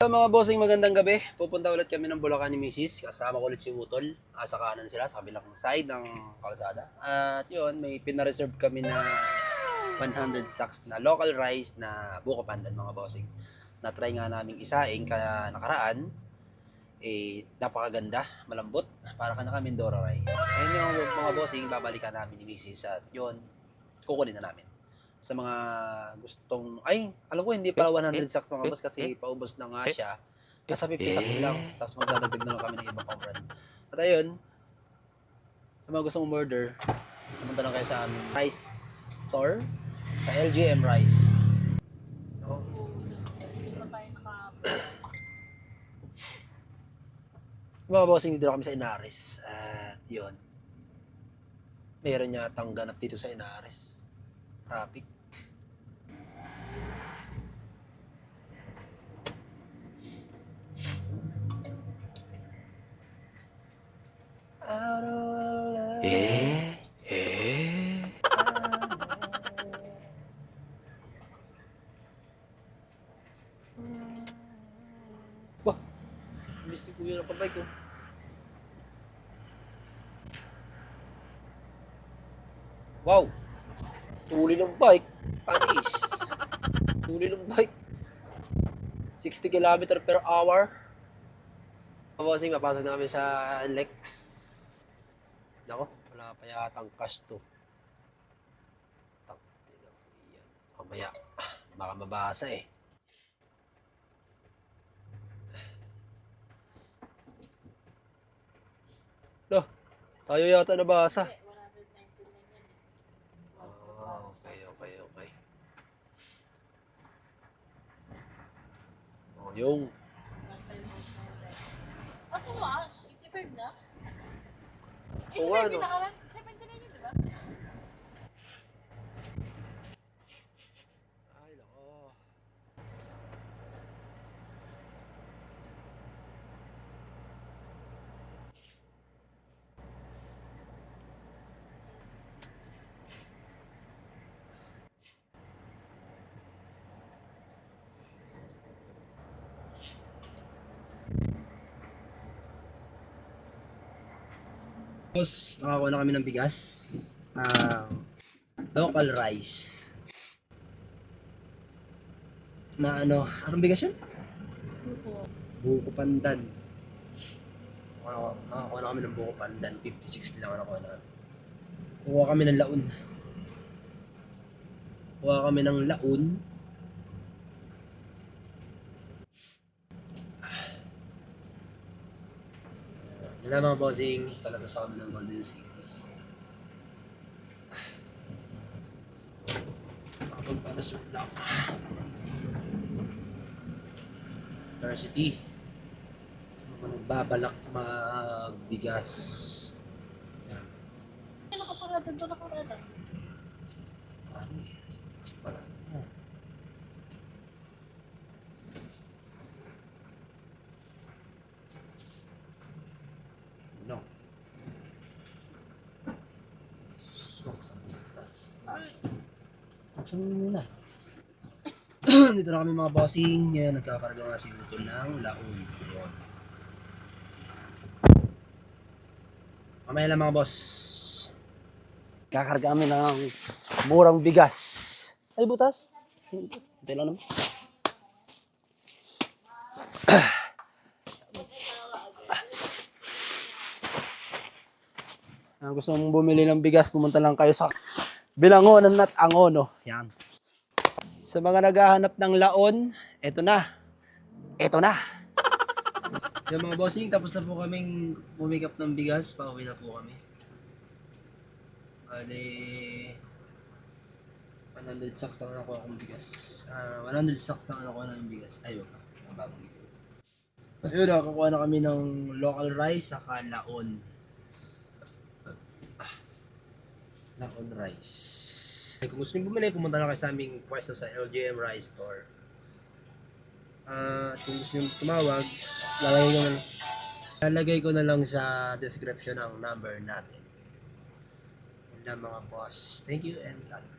Mga bossing, magandang gabi. Pupunta ulit kami ng Bulacan ni Mrs. Kasama ko ulit si Utol. Sa kanan sila, sa kabilang side ng kalsada. At yun, may pinareserve kami na 100 sacks na local rice na buko pandan mga bossing. Na-try nga namin isaing kaya nakaraan. Napakaganda, malambot. Para ka na Mindoro rice. Ayun yung mga bossing, babalikan namin ni Mrs. At yun, kukunin na namin. Sa mga gustong, alam ko hindi pala 100 sacks mga boss kasi paubos na nga siya. Nasa 50 sacks lang. Tapos magdadagdag na lang kami ng ibang pa-brand. At ayun, sa mga gustong umorder, pumunta lang kayo sa aming rice store sa LGM Rice. So, mga bossing, dito kami sa Inares. At yun, meron yatang ganap dito sa Inares. Traffic. Wah, misti kuya na pabay ko. Wow, tuloy ng bike, Paris. Tuloy ng bike. 60 km per hour. Bossing, mapasok na kami sa Lex. Nako, wala pa yatang cash to. Mamaya, baka mabasa eh. Loh, tayo yata nabasa. Okay. Oh, yung tumaas, 85 na? Oo nga, no? 79 yun, diba? Ay, nako. Tapos, nakakuha na kami ng bigas. Local rice. Na anong bigas yun? Buko pandan. Nakakuha na kami ng buko pandan. 56 lang nakakuha na. Kuha kami ng laon. Yan lang mga bossing. Palabas kami ng Golden City. Pagpalasok lang. University. Sa mga nagbabalak magbigas. Yan. Nakaparada doon, nakaparada. Ano eh? Pala. No. Swak sa butas. Saksan muna. Dito na kami mga bossing. Ngayon, nagkakarga nga si Utol ng laon. Ayan. Mamaya lang mga boss. Kakarga kami ng murang bigas. Ay, butas. Ito lang naman. Gusto mong bumili ng bigas, pumunta lang kayo sa Bilangonan at Angono. Yan. Sa mga naghahanap ng laon, eto na. Yung mga bossing, tapos na po kaming pumikap ng bigas. Pauwi na po kami. 100 sacks lang nakuha akong bigas. 100 sacks lang nakuha ng bigas. Ayun, mababang dito. Ayun, nakakuha na kami ng local rice saka laon. Laon rice. Kung gusto nyo bumili, pumunta na kayo sa aming pwesto sa LGM Rice Store. At kung gusto nyo tumawag, lalagay ko na lang sa description ang number natin. Yan lang mga boss. Thank you and God bless.